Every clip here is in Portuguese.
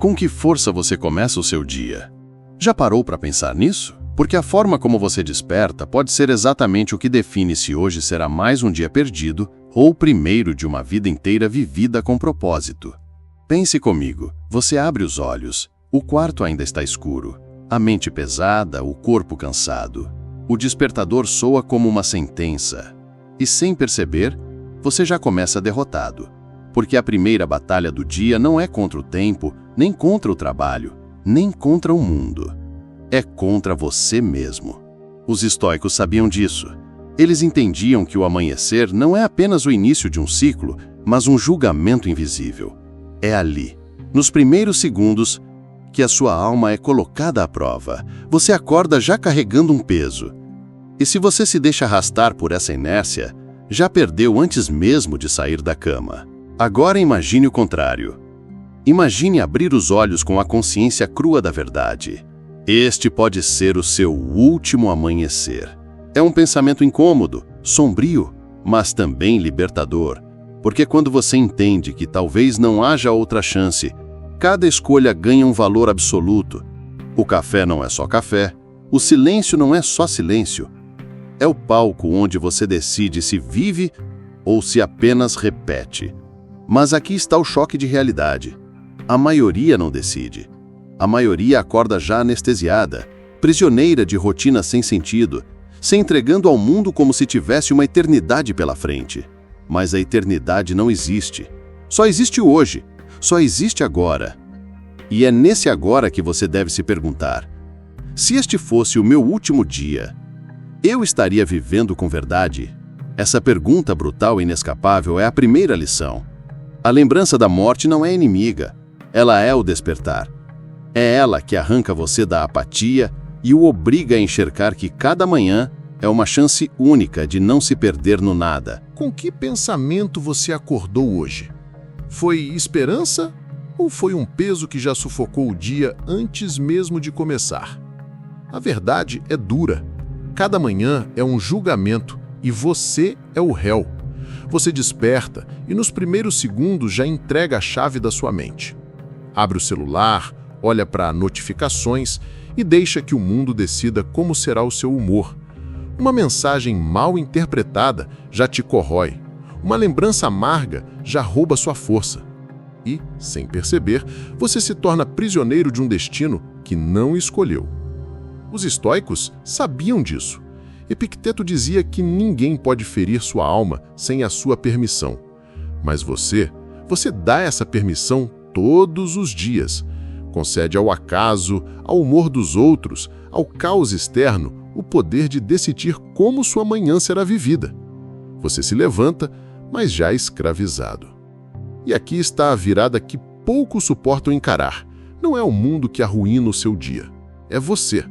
Com que força você começa o seu dia? Já parou para pensar nisso? Porque a forma como você desperta pode ser exatamente o que define se hoje será mais um dia perdido ou o primeiro de uma vida inteira vivida com propósito. Pense comigo, você abre os olhos, o quarto ainda está escuro, a mente pesada, o corpo cansado. O despertador soa como uma sentença. E sem perceber, você já começa derrotado. Porque a primeira batalha do dia não é contra o tempo, nem contra o trabalho, nem contra o mundo. É contra você mesmo. Os estoicos sabiam disso. Eles entendiam que o amanhecer não é apenas o início de um ciclo, mas um julgamento invisível. É ali, nos primeiros segundos, que a sua alma é colocada à prova. Você acorda já carregando um peso. E se você se deixa arrastar por essa inércia, já perdeu antes mesmo de sair da cama. Agora imagine o contrário. Imagine abrir os olhos com a consciência crua da verdade. Este pode ser o seu último amanhecer. É um pensamento incômodo, sombrio, mas também libertador. Porque quando você entende que talvez não haja outra chance, cada escolha ganha um valor absoluto. O café não é só café, o silêncio não é só silêncio. É o palco onde você decide se vive ou se apenas repete. Mas aqui está o choque de realidade. A maioria não decide. A maioria acorda já anestesiada, prisioneira de rotina sem sentido, se entregando ao mundo como se tivesse uma eternidade pela frente. Mas a eternidade não existe. Só existe hoje. Só existe agora. E é nesse agora que você deve se perguntar: se este fosse o meu último dia, eu estaria vivendo com verdade? Essa pergunta brutal e inescapável é a primeira lição. A lembrança da morte não é inimiga, ela é o despertar. É ela que arranca você da apatia e o obriga a enxergar que cada manhã é uma chance única de não se perder no nada. Com que pensamento você acordou hoje? Foi esperança ou foi um peso que já sufocou o dia antes mesmo de começar? A verdade é dura. Cada manhã é um julgamento e você é o réu. Você desperta e nos primeiros segundos já entrega a chave da sua mente. Abre o celular, olha para notificações e deixa que o mundo decida como será o seu humor. Uma mensagem mal interpretada já te corrói. Uma lembrança amarga já rouba sua força. E, sem perceber, você se torna prisioneiro de um destino que não escolheu. Os estoicos sabiam disso. Epicteto dizia que ninguém pode ferir sua alma sem a sua permissão. Mas você dá essa permissão todos os dias. Concede ao acaso, ao humor dos outros, ao caos externo, o poder de decidir como sua manhã será vivida. Você se levanta, mas já escravizado. E aqui está a virada que poucos suportam encarar. Não é o mundo que arruína o seu dia. É você.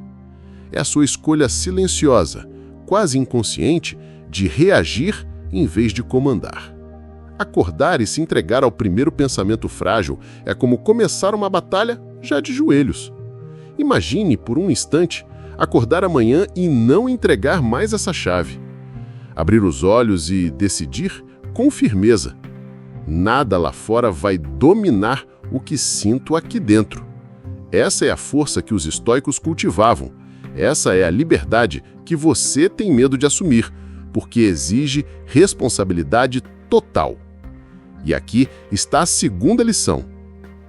É a sua escolha silenciosa, quase inconsciente, de reagir em vez de comandar. Acordar e se entregar ao primeiro pensamento frágil é como começar uma batalha já de joelhos. Imagine, por um instante, acordar amanhã e não entregar mais essa chave. Abrir os olhos e decidir com firmeza. Nada lá fora vai dominar o que sinto aqui dentro. Essa é a força que os estoicos cultivavam. Essa é a liberdade que você tem medo de assumir, porque exige responsabilidade total. E aqui está a segunda lição.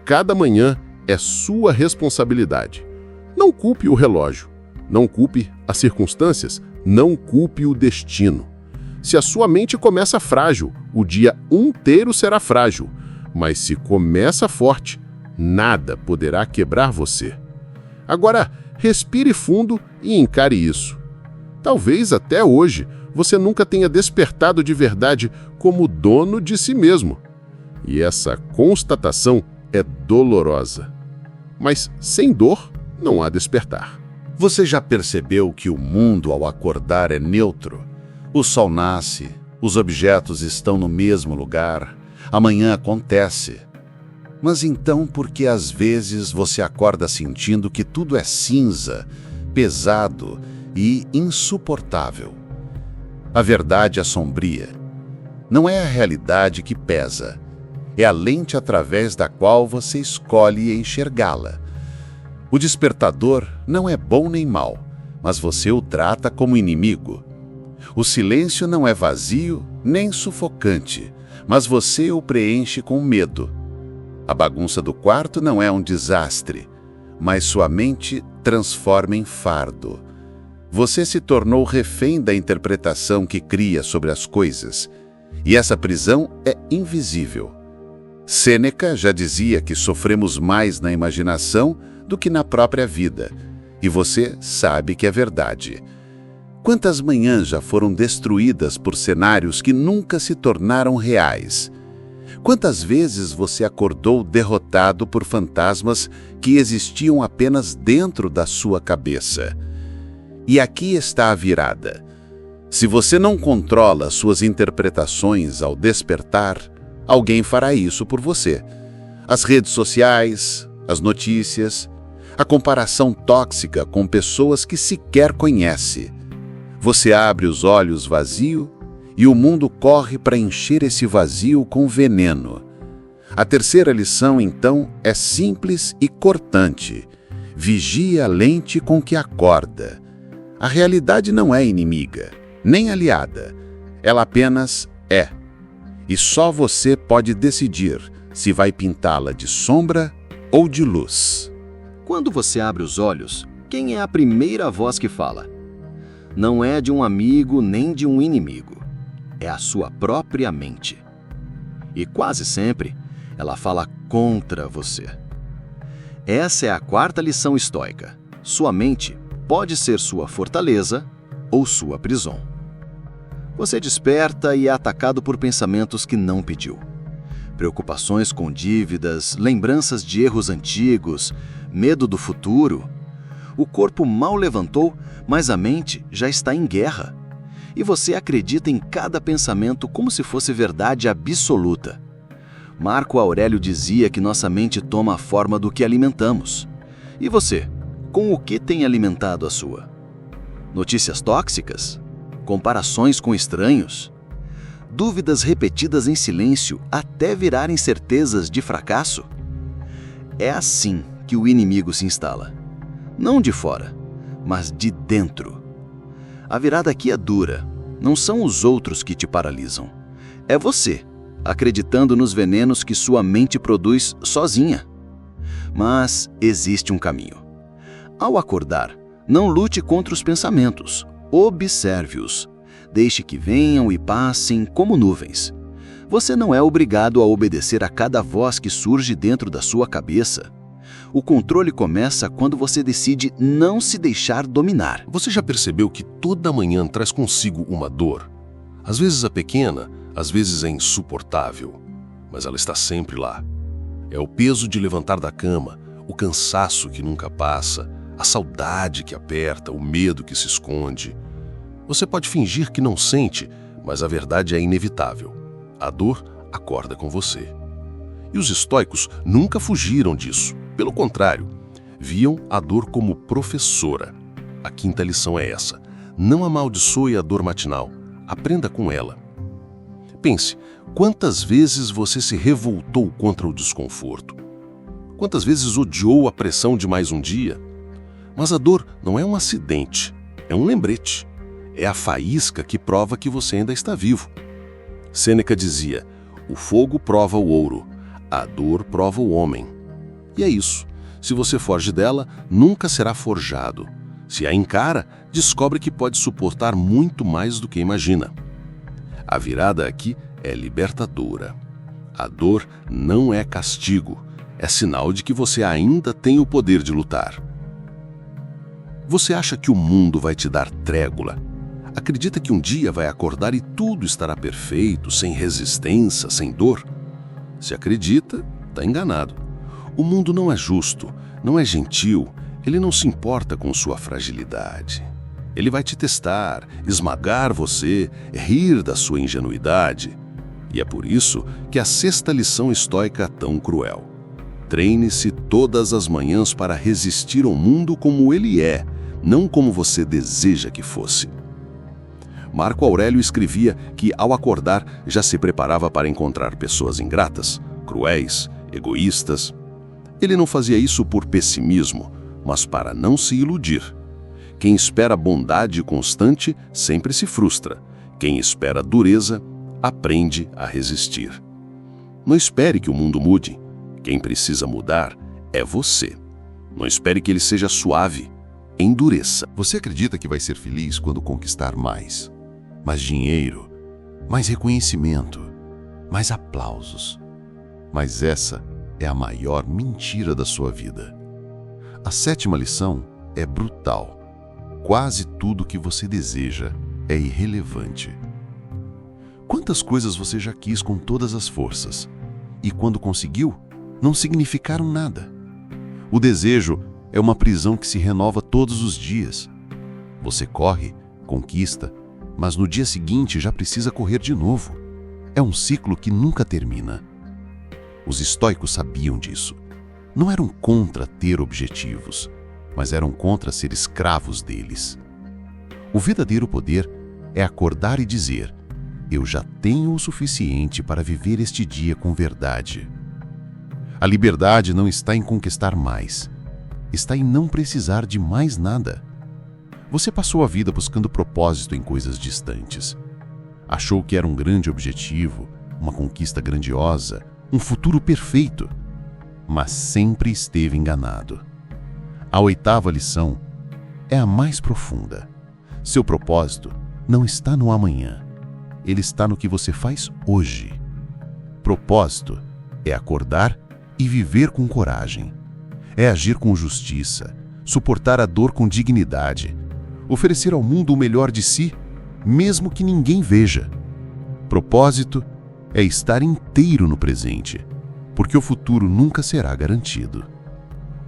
Cada manhã é sua responsabilidade. Não culpe o relógio, não culpe as circunstâncias, não culpe o destino. Se a sua mente começa frágil, o dia inteiro será frágil. Mas se começa forte, nada poderá quebrar você. Agora, respire fundo e encare isso. Talvez até hoje você nunca tenha despertado de verdade como dono de si mesmo. E essa constatação é dolorosa. Mas sem dor não há despertar. Você já percebeu que o mundo ao acordar é neutro? O sol nasce, os objetos estão no mesmo lugar, amanhã acontece. Mas então por que às vezes você acorda sentindo que tudo é cinza, pesado e insuportável? A verdade é sombria. Não é a realidade que pesa, é a lente através da qual você escolhe enxergá-la. O despertador não é bom nem mau, mas você o trata como inimigo. O silêncio não é vazio nem sufocante, mas você o preenche com medo. A bagunça do quarto não é um desastre, mas sua mente transforma em fardo. Você se tornou refém da interpretação que cria sobre as coisas, e essa prisão é invisível. Sêneca já dizia que sofremos mais na imaginação do que na própria vida, e você sabe que é verdade. Quantas manhãs já foram destruídas por cenários que nunca se tornaram reais? Quantas vezes você acordou derrotado por fantasmas que existiam apenas dentro da sua cabeça? E aqui está a virada. Se você não controla suas interpretações ao despertar, alguém fará isso por você. As redes sociais, as notícias, a comparação tóxica com pessoas que sequer conhece. Você abre os olhos vazio e o mundo corre para encher esse vazio com veneno. A terceira lição, então, é simples e cortante. Vigie a lente com que acorda. A realidade não é inimiga, nem aliada. Ela apenas é. E só você pode decidir se vai pintá-la de sombra ou de luz. Quando você abre os olhos, quem é a primeira voz que fala? Não é de um amigo nem de um inimigo. É a sua própria mente. E quase sempre, ela fala contra você. Essa é a quarta lição estoica. Sua mente pode ser sua fortaleza ou sua prisão. Você desperta e é atacado por pensamentos que não pediu. Preocupações com dívidas, lembranças de erros antigos, medo do futuro. O corpo mal levantou, mas a mente já está em guerra. E você acredita em cada pensamento como se fosse verdade absoluta. Marco Aurélio dizia que nossa mente toma a forma do que alimentamos. E você, com o que tem alimentado a sua? Notícias tóxicas? Comparações com estranhos? Dúvidas repetidas em silêncio até virarem certezas de fracasso? É assim que o inimigo se instala. Não de fora, mas de dentro. A virada aqui é dura. Não são os outros que te paralisam. É você, acreditando nos venenos que sua mente produz sozinha. Mas existe um caminho. Ao acordar, não lute contra os pensamentos. Observe-os. Deixe que venham e passem como nuvens. Você não é obrigado a obedecer a cada voz que surge dentro da sua cabeça. O controle começa quando você decide não se deixar dominar. Você já percebeu que toda manhã traz consigo uma dor? Às vezes é pequena, às vezes é insuportável, mas ela está sempre lá. É o peso de levantar da cama, o cansaço que nunca passa, a saudade que aperta, o medo que se esconde. Você pode fingir que não sente, mas a verdade é inevitável. A dor acorda com você. E os estoicos nunca fugiram disso. Pelo contrário, viam a dor como professora. A quinta lição é essa: não amaldiçoe a dor matinal, aprenda com ela. Pense, quantas vezes você se revoltou contra o desconforto? Quantas vezes odiou a pressão de mais um dia? Mas a dor não é um acidente, é um lembrete. É a faísca que prova que você ainda está vivo. Sêneca dizia: o fogo prova o ouro, a dor prova o homem. E é isso. Se você foge dela, nunca será forjado. Se a encara, descobre que pode suportar muito mais do que imagina. A virada aqui é libertadora. A dor não é castigo, é sinal de que você ainda tem o poder de lutar. Você acha que o mundo vai te dar trégua? Acredita que um dia vai acordar e tudo estará perfeito, sem resistência, sem dor? Se acredita, está enganado. O mundo não é justo, não é gentil, ele não se importa com sua fragilidade. Ele vai te testar, esmagar você, rir da sua ingenuidade. E é por isso que a sexta lição estoica é tão cruel. Treine-se todas as manhãs para resistir ao mundo como ele é, não como você deseja que fosse. Marco Aurélio escrevia que, ao acordar, já se preparava para encontrar pessoas ingratas, cruéis, egoístas. Ele não fazia isso por pessimismo, mas para não se iludir. Quem espera bondade constante sempre se frustra. Quem espera dureza, aprende a resistir. Não espere que o mundo mude. Quem precisa mudar é você. Não espere que ele seja suave. Endureça. Você acredita que vai ser feliz quando conquistar mais? Mais dinheiro, mais reconhecimento, mais aplausos. Mas essa é a maior mentira da sua vida. A 7ª lição é brutal. Quase tudo que você deseja é irrelevante. Quantas coisas você já quis com todas as forças e, quando conseguiu, não significaram nada? O desejo é uma prisão que se renova todos os dias. Você corre, conquista, mas no dia seguinte já precisa correr de novo. É um ciclo que nunca termina. Os estoicos sabiam disso. Não eram contra ter objetivos, mas eram contra ser escravos deles. O verdadeiro poder é acordar e dizer: eu já tenho o suficiente para viver este dia com verdade. A liberdade não está em conquistar mais, está em não precisar de mais nada. Você passou a vida buscando propósito em coisas distantes. Achou que era um grande objetivo, uma conquista grandiosa, um futuro perfeito, mas sempre esteve enganado. A 8ª lição é a mais profunda. Seu propósito não está no amanhã, ele está no que você faz hoje. Propósito é acordar e viver com coragem. É agir com justiça, suportar a dor com dignidade, oferecer ao mundo o melhor de si, mesmo que ninguém veja. Propósito é estar inteiro no presente, porque o futuro nunca será garantido.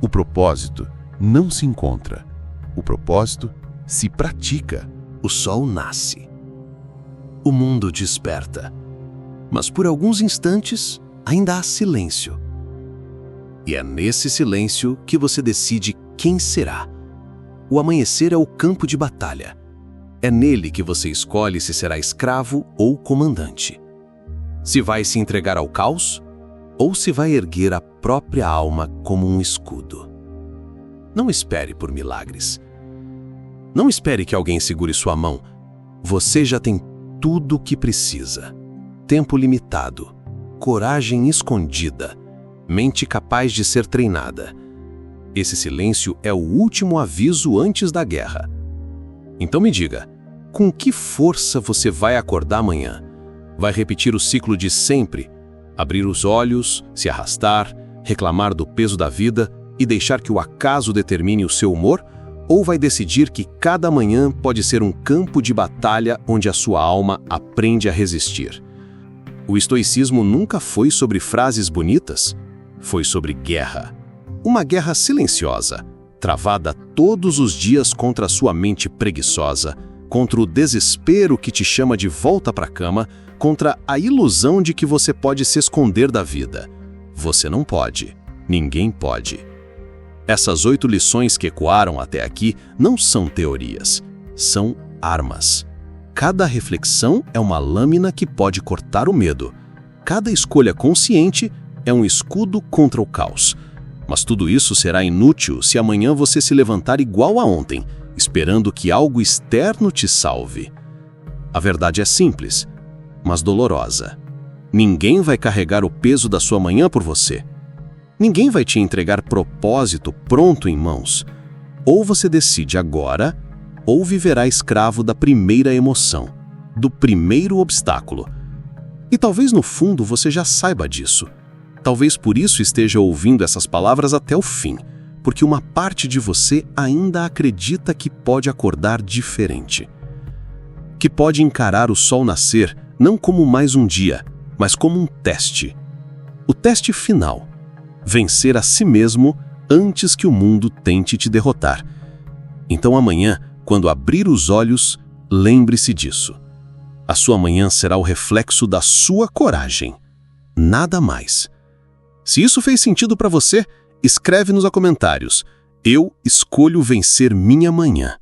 O propósito não se encontra, o propósito se pratica. O sol nasce. O mundo desperta. Mas por alguns instantes ainda há silêncio. E é nesse silêncio que você decide quem será. O amanhecer é o campo de batalha. É nele que você escolhe se será escravo ou comandante. Se vai se entregar ao caos ou se vai erguer a própria alma como um escudo. Não espere por milagres. Não espere que alguém segure sua mão. Você já tem tudo o que precisa. Tempo limitado, coragem escondida, mente capaz de ser treinada. Esse silêncio é o último aviso antes da guerra. Então me diga, com que força você vai acordar amanhã? Vai repetir o ciclo de sempre? Abrir os olhos, se arrastar, reclamar do peso da vida e deixar que o acaso determine o seu humor? Ou vai decidir que cada manhã pode ser um campo de batalha onde a sua alma aprende a resistir? O estoicismo nunca foi sobre frases bonitas, foi sobre guerra. Uma guerra silenciosa, travada todos os dias contra a sua mente preguiçosa, contra o desespero que te chama de volta para a cama, contra a ilusão de que você pode se esconder da vida. Você não pode. Ninguém pode. Essas 8 lições que ecoaram até aqui não são teorias, são armas. Cada reflexão é uma lâmina que pode cortar o medo. Cada escolha consciente é um escudo contra o caos. Mas tudo isso será inútil se amanhã você se levantar igual a ontem, esperando que algo externo te salve. A verdade é simples, mas dolorosa. Ninguém vai carregar o peso da sua manhã por você. Ninguém vai te entregar propósito pronto em mãos. Ou você decide agora, ou viverá escravo da primeira emoção, do primeiro obstáculo. E talvez no fundo você já saiba disso. Talvez por isso esteja ouvindo essas palavras até o fim, porque uma parte de você ainda acredita que pode acordar diferente. Que pode encarar o sol nascer não como mais um dia, mas como um teste. O teste final. Vencer a si mesmo antes que o mundo tente te derrotar. Então amanhã, quando abrir os olhos, lembre-se disso. A sua manhã será o reflexo da sua coragem. Nada mais. Se isso fez sentido para você, escreve nos comentários. Eu escolho vencer minha manhã.